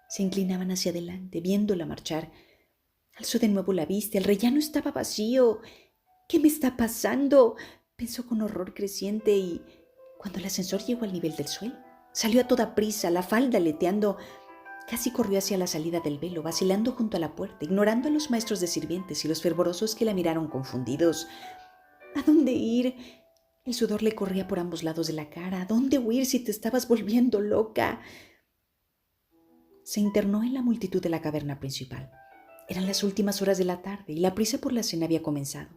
Se inclinaban hacia adelante, viéndola marchar. Alzó de nuevo la vista. El rellano estaba vacío. ¿Qué me está pasando?, pensó con horror creciente, y cuando el ascensor llegó al nivel del suelo, salió a toda prisa, la falda aleteando. Casi corrió hacia la salida del velo, vacilando junto a la puerta, ignorando a los maestros de sirvientes y los fervorosos que la miraron confundidos. ¿A dónde ir? El sudor le corría por ambos lados de la cara. ¿A dónde huir si te estabas volviendo loca? Se internó en la multitud de la caverna principal. Eran las últimas horas de la tarde y la prisa por la cena había comenzado.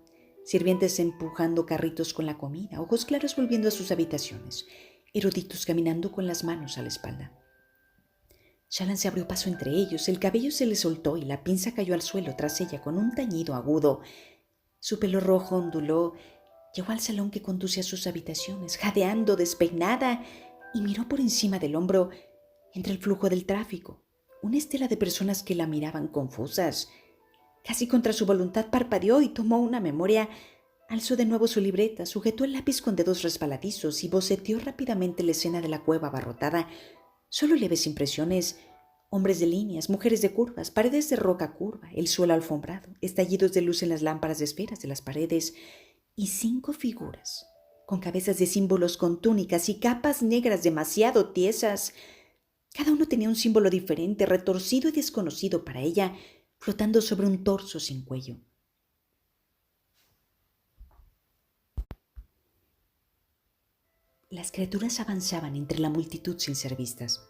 Sirvientes empujando carritos con la comida, ojos claros volviendo a sus habitaciones, eruditos caminando con las manos a la espalda. Shallan se abrió paso entre ellos, el cabello se le soltó y la pinza cayó al suelo tras ella con un tañido agudo. Su pelo rojo onduló. Llegó al salón que conduce a sus habitaciones, jadeando, despeinada, y miró por encima del hombro, entre el flujo del tráfico, una estela de personas que la miraban confusas. Casi contra su voluntad parpadeó y tomó una memoria. Alzó de nuevo su libreta, sujetó el lápiz con dedos resbaladizos y boceteó rápidamente la escena de la cueva abarrotada. Solo leves impresiones: hombres de líneas, mujeres de curvas, paredes de roca curva, el suelo alfombrado, estallidos de luz en las lámparas de esferas de las paredes, y 5 figuras, con cabezas de símbolos, con túnicas y capas negras demasiado tiesas. Cada uno tenía un símbolo diferente, retorcido y desconocido para ella, flotando sobre un torso sin cuello. Las criaturas avanzaban entre la multitud sin ser vistas,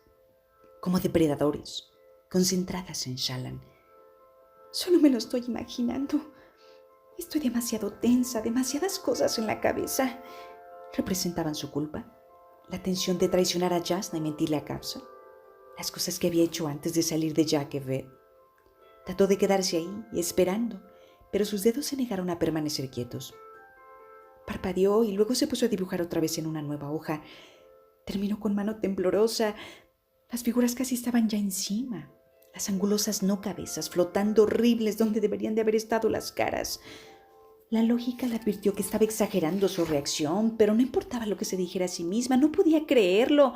como depredadores, concentradas en Shallan. Solo me lo estoy imaginando. Estoy demasiado tensa, demasiadas cosas en la cabeza. ¿Representaban su culpa? ¿La tensión de traicionar a Jasnah y mentirle a Capsa? ¿Las cosas que había hecho antes de salir de Jakeved? Trató de quedarse ahí, esperando, pero sus dedos se negaron a permanecer quietos. Parpadeó y luego se puso a dibujar otra vez en una nueva hoja. Terminó con mano temblorosa. Las figuras casi estaban ya encima. Las angulosas no cabezas, flotando horribles donde deberían de haber estado las caras. La lógica le advirtió que estaba exagerando su reacción, pero no importaba lo que se dijera a sí misma, no podía creerlo.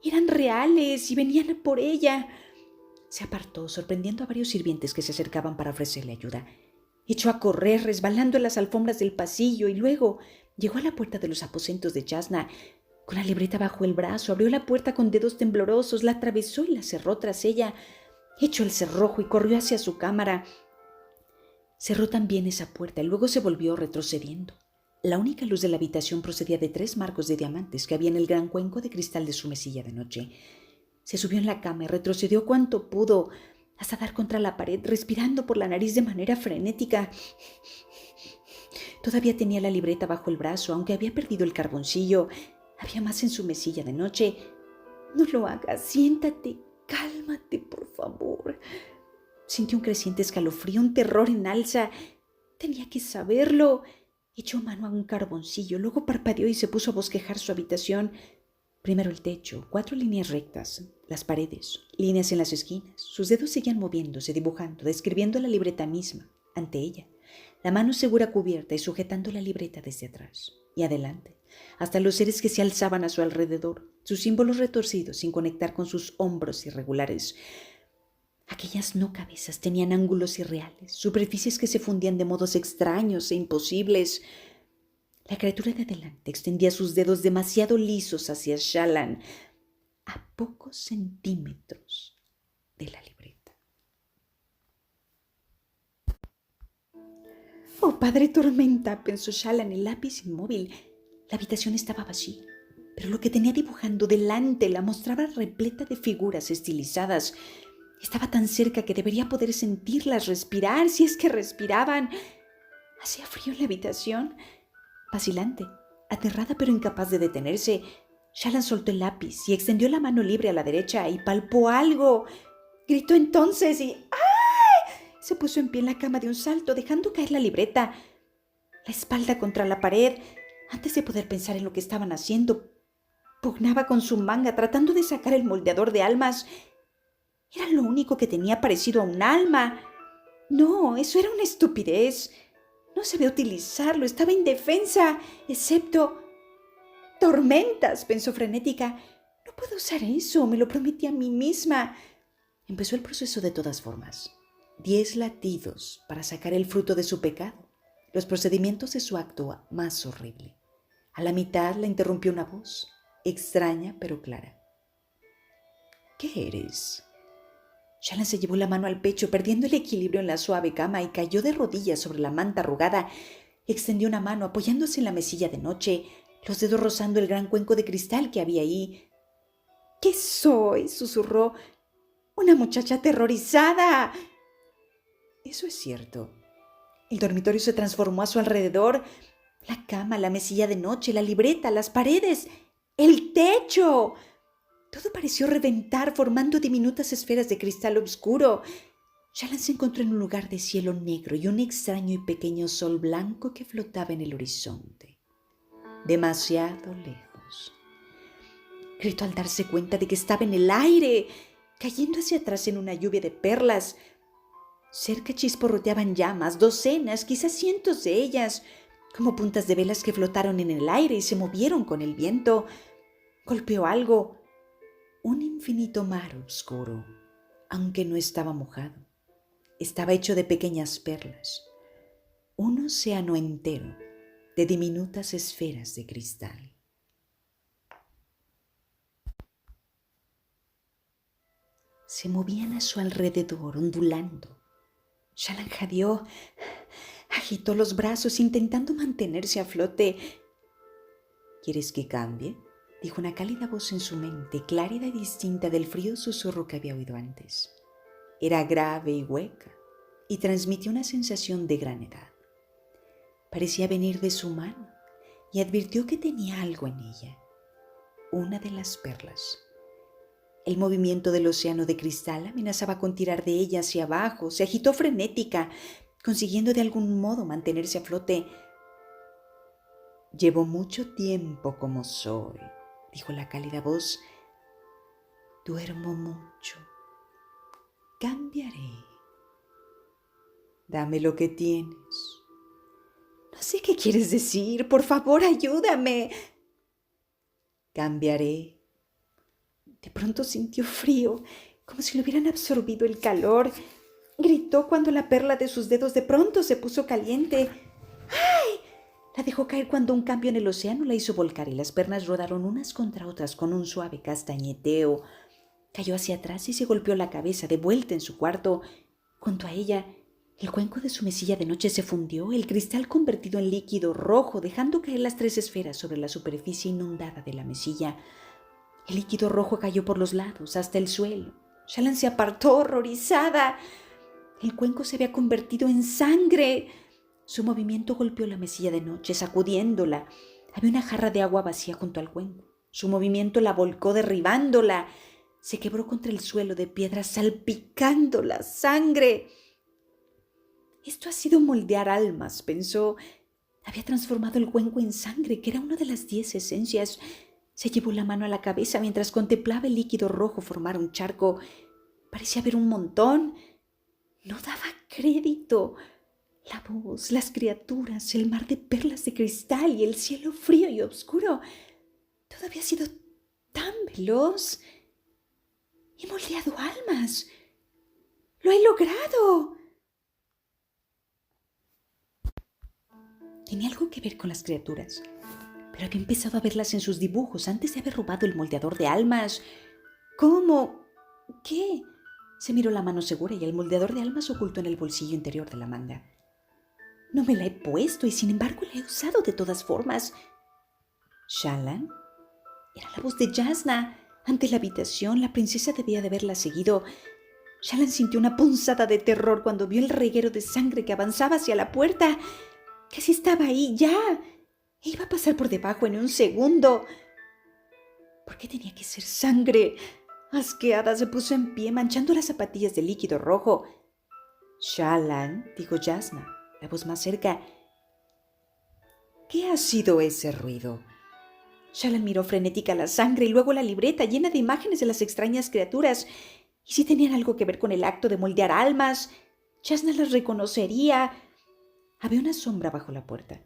Eran reales y venían por ella. Se apartó, sorprendiendo a varios sirvientes que se acercaban para ofrecerle ayuda. Echó a correr, resbalando en las alfombras del pasillo, y luego llegó a la puerta de los aposentos de Jasnah. Con la libreta bajo el brazo, abrió la puerta con dedos temblorosos, la atravesó y la cerró tras ella. Echó el cerrojo y corrió hacia su cámara. Cerró también esa puerta y luego se volvió retrocediendo. La única luz de la habitación procedía de 3 marcos de diamantes que había en el gran cuenco de cristal de su mesilla de noche. Se subió en la cama y retrocedió cuanto pudo, hasta dar contra la pared, respirando por la nariz de manera frenética. Todavía tenía la libreta bajo el brazo, aunque había perdido el carboncillo. Había más en su mesilla de noche. No lo hagas, siéntate, cálmate, por favor. Sintió un creciente escalofrío, un terror en alza. Tenía que saberlo. Echó mano a un carboncillo, luego parpadeó y se puso a bosquejar su habitación. Primero el techo, 4 líneas rectas, las paredes, líneas en las esquinas. Sus dedos seguían moviéndose, dibujando, describiendo la libreta misma, ante ella, la mano segura cubierta y sujetando la libreta desde atrás y adelante, hasta los seres que se alzaban a su alrededor, sus símbolos retorcidos sin conectar con sus hombros irregulares. Aquellas no cabezas tenían ángulos irreales, superficies que se fundían de modos extraños e imposibles. La criatura de adelante extendía sus dedos demasiado lisos hacia Shallan, a pocos centímetros de la libreta. «Oh, padre tormenta», pensó Shallan, el lápiz inmóvil. La habitación estaba vacía, pero lo que tenía dibujando delante la mostraba repleta de figuras estilizadas. Estaba tan cerca que debería poder sentirlas, respirar, si es que respiraban. Hacía frío en la habitación. Vacilante, aterrada pero incapaz de detenerse, Shallan soltó el lápiz y extendió la mano libre a la derecha y palpó algo. Gritó entonces y ¡ay! Se puso en pie en la cama de un salto, dejando caer la libreta. La espalda contra la pared. Antes de poder pensar en lo que estaban haciendo, pugnaba con su manga, tratando de sacar el moldeador de almas. Era lo único que tenía parecido a un alma. No, eso era una estupidez. No sabía utilizarlo, estaba indefensa, excepto... Tormentas, pensó frenética. No puedo usar eso, me lo prometí a mí misma. Empezó el proceso de todas formas. 10 latidos para sacar el fruto de su pecado, los procedimientos de su acto más horrible. A la mitad la interrumpió una voz, extraña pero clara. ¿Qué eres? Shallan se llevó la mano al pecho, perdiendo el equilibrio en la suave cama, y cayó de rodillas sobre la manta arrugada. Extendió una mano apoyándose en la mesilla de noche, los dedos rozando el gran cuenco de cristal que había ahí. ¿Qué soy? Susurró. Una muchacha aterrorizada. Eso es cierto. El dormitorio se transformó a su alrededor. La cama, la mesilla de noche, la libreta, las paredes, el techo. Todo pareció reventar, formando diminutas esferas de cristal oscuro. Shallan se encontró en un lugar de cielo negro y un extraño y pequeño sol blanco que flotaba en el horizonte. Demasiado lejos. Gritó al darse cuenta de que estaba en el aire, cayendo hacia atrás en una lluvia de perlas. Cerca chisporroteaban llamas, docenas, quizás cientos de ellas, como puntas de velas que flotaron en el aire y se movieron con el viento. Golpeó algo. Un infinito mar oscuro, aunque no estaba mojado. Estaba hecho de pequeñas perlas. Un océano entero de diminutas esferas de cristal. Se movían a su alrededor, ondulando. Shallan jadeó, agitó los brazos intentando mantenerse a flote. ¿Quieres que cambie?, dijo una cálida voz en su mente, clara y distinta del frío susurro que había oído antes. Era grave y hueca, y transmitía una sensación de gran edad. Parecía venir de su mano, y advirtió que tenía algo en ella. Una de las perlas. El movimiento del océano de cristal amenazaba con tirar de ella hacia abajo. Se agitó frenética, consiguiendo de algún modo mantenerse a flote. Llevo mucho tiempo como soy, dijo la cálida voz. Duermo mucho. Cambiaré. Dame lo que tienes. No sé qué quieres decir. Por favor, ayúdame. Cambiaré. De pronto sintió frío, como si le hubieran absorbido el calor. Gritó cuando la perla de sus dedos de pronto se puso caliente. ¡Ay! La dejó caer cuando un cambio en el océano la hizo volcar y las perlas rodaron unas contra otras con un suave castañeteo. Cayó hacia atrás y se golpeó la cabeza de vuelta en su cuarto. Junto a ella, el cuenco de su mesilla de noche se fundió, el cristal convertido en líquido rojo, dejando caer las 3 esferas sobre la superficie inundada de la mesilla. El líquido rojo cayó por los lados, hasta el suelo. Shallan se apartó, horrorizada. El cuenco se había convertido en sangre. Su movimiento golpeó la mesilla de noche, sacudiéndola. Había una jarra de agua vacía junto al cuenco. Su movimiento la volcó, derribándola. Se quebró contra el suelo de piedra, salpicándola sangre. Esto ha sido moldear almas, pensó. Había transformado el cuenco en sangre, que era una de las 10 esencias. Se llevó la mano a la cabeza mientras contemplaba el líquido rojo formar un charco. Parecía haber un montón. No daba crédito. La voz, las criaturas, el mar de perlas de cristal y el cielo frío y oscuro. Todo había sido tan veloz. He moldeado almas. ¡Lo he logrado! Tenía algo que ver con las criaturas, pero había empezado a verlas en sus dibujos antes de haber robado el moldeador de almas. ¿Cómo? ¿Qué? Se miró la mano segura y el moldeador de almas ocultó en el bolsillo interior de la manga. No me la he puesto y sin embargo la he usado de todas formas. ¿Shallan? Era la voz de Jasnah. Ante la habitación, la princesa debía de haberla seguido. Shallan sintió una punzada de terror cuando vio el reguero de sangre que avanzaba hacia la puerta. Casi estaba ahí, ya. Iba a pasar por debajo en un segundo. ¿Por qué tenía que ser sangre? Asqueada se puso en pie, manchando las zapatillas de líquido rojo. Shallan, dijo Jasnah, la voz más cerca. ¿Qué ha sido ese ruido? Shallan miró frenética la sangre y luego la libreta llena de imágenes de las extrañas criaturas. ¿Y si tenían algo que ver con el acto de moldear almas? Jasna las reconocería. Había una sombra bajo la puerta,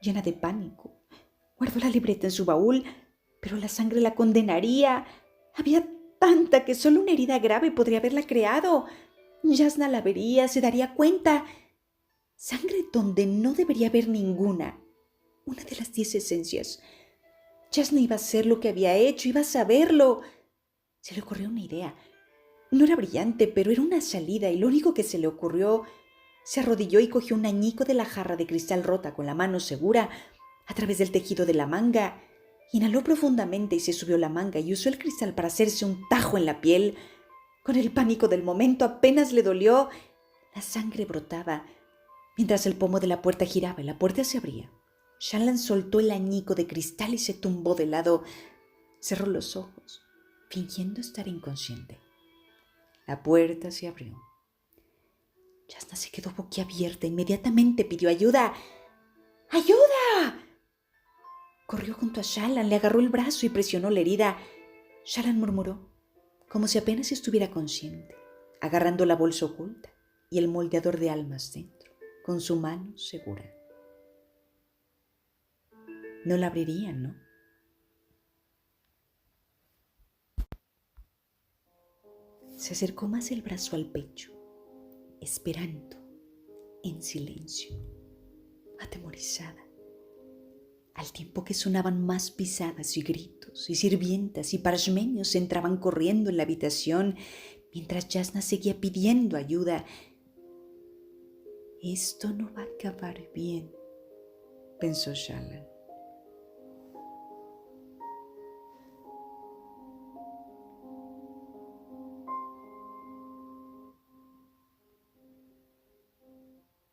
llena de pánico. Guardó la libreta en su baúl, pero la sangre la condenaría. Había tanta que solo una herida grave podría haberla creado. Jasna la vería, se daría cuenta. Sangre donde no debería haber ninguna. Una de las 10 esencias. Jasna iba a hacer lo que había hecho, iba a saberlo. Se le ocurrió una idea. No era brillante, pero era una salida, y lo único que se le ocurrió, se arrodilló y cogió un añico de la jarra de cristal rota con la mano segura a través del tejido de la manga. Inhaló profundamente y se subió la manga y usó el cristal para hacerse un tajo en la piel. Con el pánico del momento apenas le dolió. La sangre brotaba mientras el pomo de la puerta giraba y la puerta se abría. Shallan soltó el añico de cristal y se tumbó de lado. Cerró los ojos, fingiendo estar inconsciente. La puerta se abrió. Jasna se quedó boquiabierta. Inmediatamente pidió ayuda. ¡Ayuda! Corrió junto a Shallan, le agarró el brazo y presionó la herida. Shallan murmuró, como si apenas estuviera consciente, agarrando la bolsa oculta y el moldeador de almas dentro, con su mano segura. No la abrirían, ¿no? Se acercó más el brazo al pecho, esperando, en silencio, atemorizada, al tiempo que sonaban más pisadas y gritos, y sirvientas y parshmenios entraban corriendo en la habitación, mientras Jasna seguía pidiendo ayuda. Esto no va a acabar bien, pensó Shallan.